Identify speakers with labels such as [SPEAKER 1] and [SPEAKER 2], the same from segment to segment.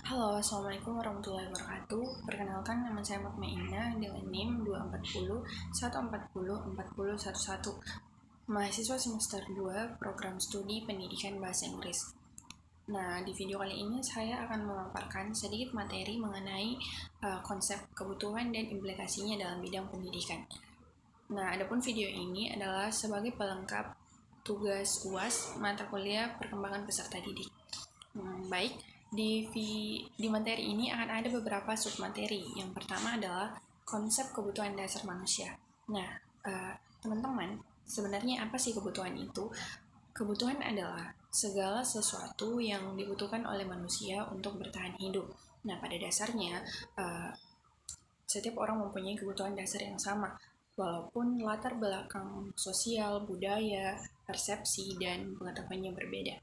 [SPEAKER 1] Halo, Assalamualaikum warahmatullahi wabarakatuh. Perkenalkan, nama saya Mukmaina dengan NIM 240 140 4011, mahasiswa semester 2 program studi pendidikan bahasa Inggris. Nah, di video kali ini saya akan memaparkan sedikit materi mengenai konsep kebutuhan dan implikasinya dalam bidang pendidikan. Nah, adapun video ini adalah sebagai pelengkap tugas UAS mata kuliah perkembangan peserta didik. Baik, di materi ini akan ada beberapa submateri. Yang pertama adalah konsep kebutuhan dasar manusia. Nah, teman-teman, sebenarnya apa sih kebutuhan itu? Kebutuhan adalah segala sesuatu yang dibutuhkan oleh manusia untuk bertahan hidup. Nah, pada dasarnya, setiap orang mempunyai kebutuhan dasar yang sama, walaupun latar belakang sosial, budaya, persepsi, dan pengetahuannya berbeda.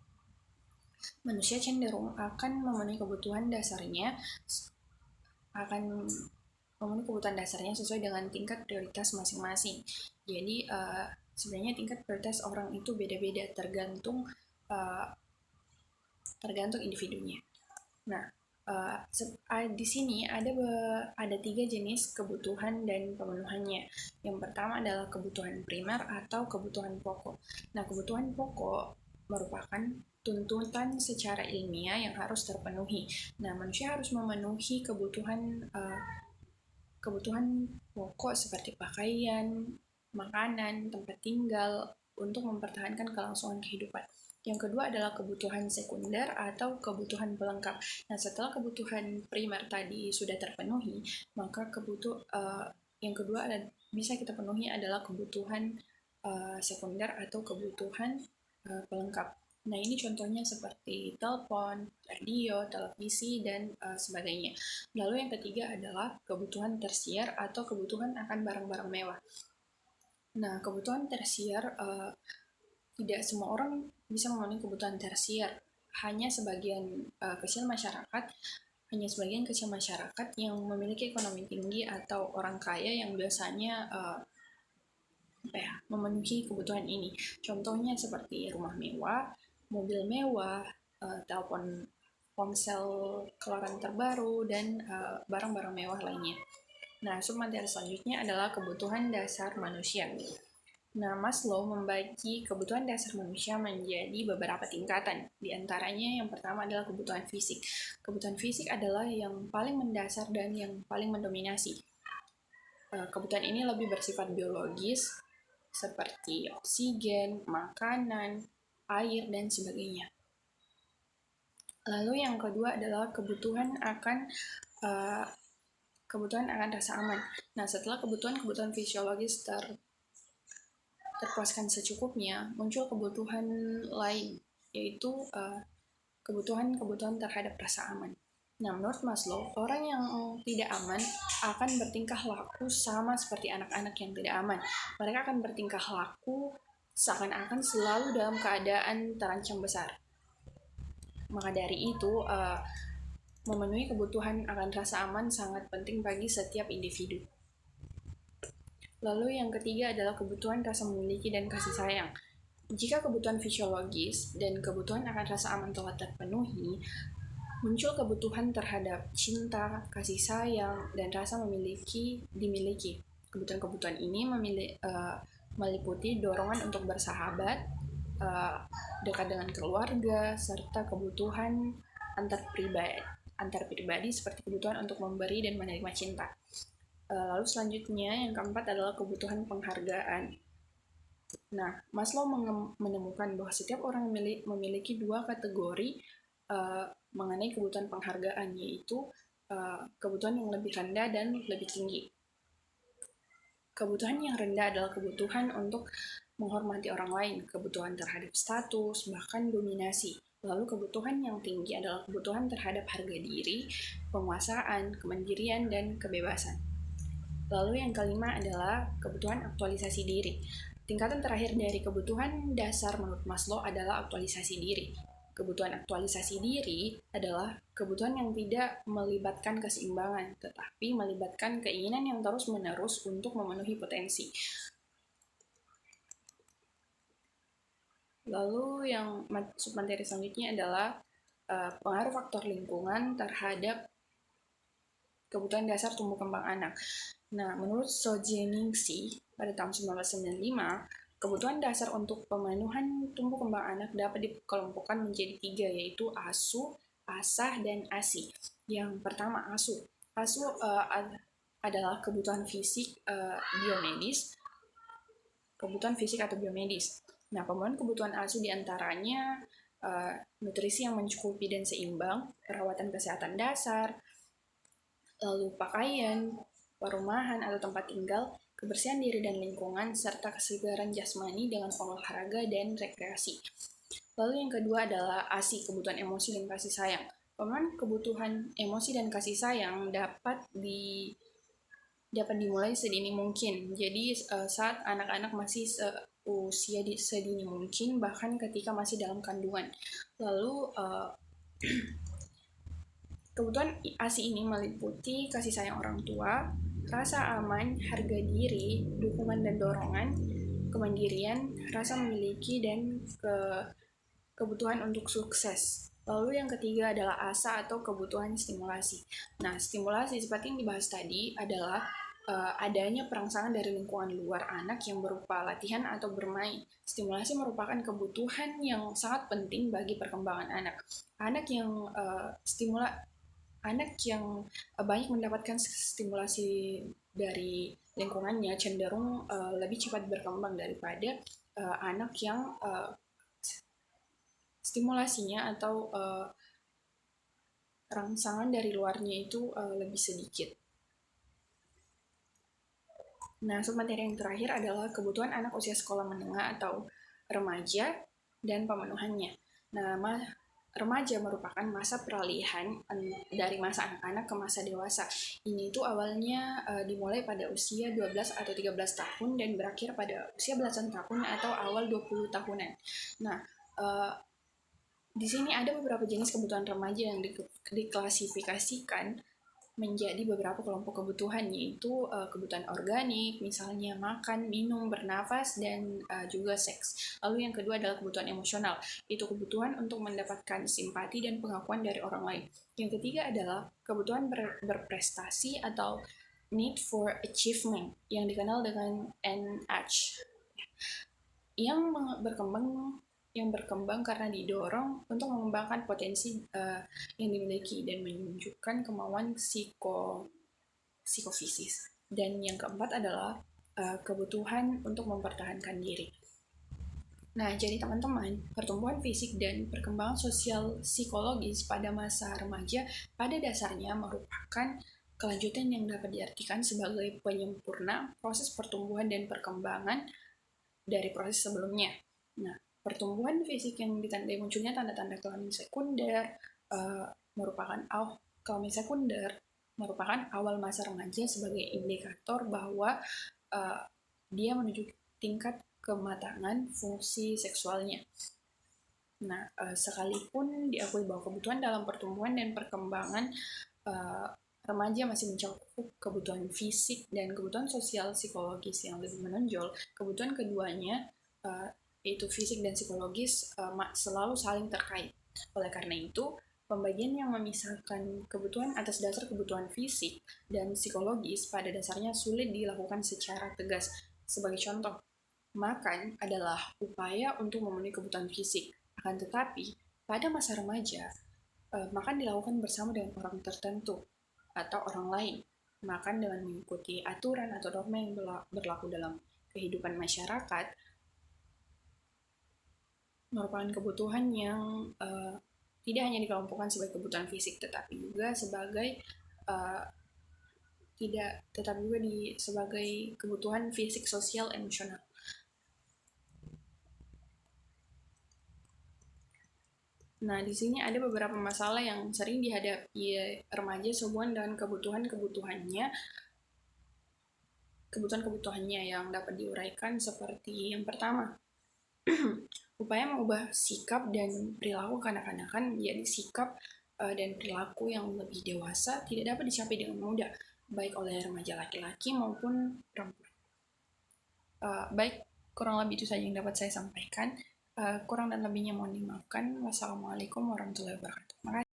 [SPEAKER 1] Manusia cenderung akan memenuhi kebutuhan dasarnya sesuai dengan tingkat prioritas masing-masing. Jadi sebenarnya tingkat prioritas orang itu beda-beda tergantung individunya. Nah, di sini ada 3 jenis kebutuhan dan pemenuhannya. Yang pertama adalah kebutuhan primer atau kebutuhan pokok. Nah, kebutuhan pokok merupakan tuntutan secara ilmiah yang harus terpenuhi. Nah, manusia harus memenuhi kebutuhan pokok seperti pakaian, makanan, tempat tinggal untuk mempertahankan kelangsungan kehidupan. Yang kedua adalah kebutuhan sekunder atau kebutuhan pelengkap. Nah, setelah kebutuhan primer tadi sudah terpenuhi, maka yang kedua bisa kita penuhi adalah kebutuhan sekunder atau kebutuhan pelengkap. Nah, ini contohnya seperti telepon, radio, televisi, dan sebagainya. Lalu yang ketiga adalah kebutuhan tersier atau kebutuhan akan barang-barang mewah. Nah, kebutuhan tersier tidak semua orang bisa memenuhi kebutuhan tersier. Hanya sebagian kecil masyarakat yang memiliki ekonomi tinggi atau orang kaya yang biasanya memenuhi kebutuhan ini. Contohnya seperti rumah mewah, mobil mewah, telepon ponsel keluaran terbaru, dan barang-barang mewah lainnya. Nah, submateri selanjutnya adalah kebutuhan dasar manusia. Nah, Maslow membagi kebutuhan dasar manusia menjadi beberapa tingkatan. Di antaranya yang pertama adalah kebutuhan fisik. Kebutuhan fisik adalah yang paling mendasar dan yang paling mendominasi. Kebutuhan ini lebih bersifat biologis, seperti oksigen, makanan, air, dan sebagainya. Lalu yang kedua adalah kebutuhan akan rasa aman. Nah, setelah kebutuhan fisiologis terpuaskan secukupnya, muncul kebutuhan lain, yaitu kebutuhan terhadap rasa aman. Nah, menurut Maslow, orang yang tidak aman akan bertingkah laku sama seperti anak-anak yang tidak aman. Mereka akan bertingkah laku seakan-akan selalu dalam keadaan terancam besar. Maka dari itu, memenuhi kebutuhan akan rasa aman sangat penting bagi setiap individu. Lalu yang ketiga adalah kebutuhan rasa memiliki dan kasih sayang. Jika kebutuhan fisiologis dan kebutuhan akan rasa aman telah terpenuhi, muncul kebutuhan terhadap cinta, kasih sayang, dan rasa dimiliki. Kebutuhan-kebutuhan ini meliputi dorongan untuk bersahabat, dekat dengan keluarga, serta kebutuhan antar pribadi seperti kebutuhan untuk memberi dan menerima cinta. Lalu selanjutnya yang keempat adalah kebutuhan penghargaan. Nah, Maslow menemukan bahwa setiap orang memiliki 2 kategori mengenai kebutuhan penghargaan, yaitu kebutuhan yang lebih rendah dan lebih tinggi. Kebutuhan yang rendah adalah kebutuhan untuk menghormati orang lain, kebutuhan terhadap status, bahkan dominasi. Lalu kebutuhan yang tinggi adalah kebutuhan terhadap harga diri, penguasaan, kemandirian, dan kebebasan. Lalu yang kelima adalah kebutuhan aktualisasi diri. Tingkatan terakhir dari kebutuhan dasar menurut Maslow adalah aktualisasi diri. Kebutuhan aktualisasi diri adalah kebutuhan yang tidak melibatkan keseimbangan, tetapi melibatkan keinginan yang terus-menerus untuk memenuhi potensi. Lalu yang submateri selanjutnya adalah pengaruh faktor lingkungan terhadap kebutuhan dasar tumbuh kembang anak. Nah, menurut Solzhenitsyn pada tahun 1995, kebutuhan dasar untuk pemenuhan tumbuh kembang anak dapat dikelompokkan menjadi 3, yaitu ASU, ASAH, dan ASI. Yang pertama, ASU. ASU adalah kebutuhan fisik biomedis, kebutuhan fisik atau biomedis. Nah, pemenuhan kebutuhan ASU diantaranya nutrisi yang mencukupi dan seimbang, perawatan kesehatan dasar, lalu pakaian, perumahan atau tempat tinggal, kebersihan diri dan lingkungan, serta kesegaran jasmani dengan olahraga dan rekreasi. Lalu yang kedua adalah ASI, kebutuhan emosi dan kasih sayang. Pemenuhan kebutuhan emosi dan kasih sayang dapat dimulai sedini mungkin. Jadi saat anak-anak masih usia sedini mungkin, bahkan ketika masih dalam kandungan. Lalu kebutuhan ASI ini meliputi kasih sayang orang tua, rasa aman, harga diri, dukungan dan dorongan, kemandirian, rasa memiliki, dan kebutuhan untuk sukses. Lalu yang ketiga adalah ASA atau kebutuhan stimulasi. Nah, stimulasi seperti yang dibahas tadi adalah adanya perangsangan dari lingkungan luar anak yang berupa latihan atau bermain. Stimulasi merupakan kebutuhan yang sangat penting bagi perkembangan anak. Anak yang banyak mendapatkan stimulasi dari lingkungannya cenderung lebih cepat berkembang daripada anak yang stimulasinya atau rangsangan dari luarnya itu lebih sedikit. Nah, submateri yang terakhir adalah kebutuhan anak usia sekolah menengah atau remaja dan pemenuhannya. Nah, remaja merupakan masa peralihan dari masa anak-anak ke masa dewasa. Ini itu awalnya dimulai pada usia 12 atau 13 tahun dan berakhir pada usia belasan tahun atau awal 20 tahunan. Nah, di sini ada beberapa jenis kebutuhan remaja yang diklasifikasikan menjadi beberapa kelompok kebutuhan, yaitu kebutuhan organik, misalnya makan, minum, bernafas, dan juga seks. Lalu yang kedua adalah kebutuhan emosional, itu kebutuhan untuk mendapatkan simpati dan pengakuan dari orang lain. Yang ketiga adalah kebutuhan berprestasi atau need for achievement, yang dikenal dengan NH, yang berkembang karena didorong untuk mengembangkan potensi yang dimiliki dan menunjukkan kemauan psikofisis. Dan yang keempat adalah kebutuhan untuk mempertahankan diri. Nah, jadi teman-teman, pertumbuhan fisik dan perkembangan sosial psikologis pada masa remaja pada dasarnya merupakan kelanjutan yang dapat diartikan sebagai penyempurna proses pertumbuhan dan perkembangan dari proses sebelumnya. Nah, pertumbuhan fisik yang ditandai munculnya tanda-tanda kelamin sekunder kelamin sekunder merupakan awal masa remaja sebagai indikator bahwa dia menuju tingkat kematangan fungsi seksualnya. Nah, sekalipun diakui bahwa kebutuhan dalam pertumbuhan dan perkembangan remaja masih mencakup kebutuhan fisik dan kebutuhan sosial psikologis yang lebih menonjol, kebutuhan keduanya yaitu fisik dan psikologis selalu saling terkait. Oleh karena itu, pembagian yang memisahkan kebutuhan atas dasar kebutuhan fisik dan psikologis pada dasarnya sulit dilakukan secara tegas. Sebagai contoh, makan adalah upaya untuk memenuhi kebutuhan fisik. Akan tetapi, pada masa remaja, makan dilakukan bersama dengan orang tertentu atau orang lain. Makan dengan mengikuti aturan atau norma yang berlaku dalam kehidupan masyarakat merupakan kebutuhan yang tidak hanya dikelompokkan sebagai kebutuhan fisik, tetapi juga sebagai sebagai kebutuhan fisik, sosial, emosional. Nah, di sini ada beberapa masalah yang sering dihadapi remaja sehubungan dengan kebutuhan-kebutuhannya yang dapat diuraikan seperti yang pertama, upaya mengubah sikap dan perilaku kanak-kanakan menjadi sikap dan perilaku yang lebih dewasa tidak dapat dicapai dengan mudah, baik oleh remaja laki-laki maupun perempuan. Baik, kurang lebih itu saja yang dapat saya sampaikan. Kurang dan lebihnya mohon dimaafkan. Wassalamualaikum warahmatullahi wabarakatuh. Makasih.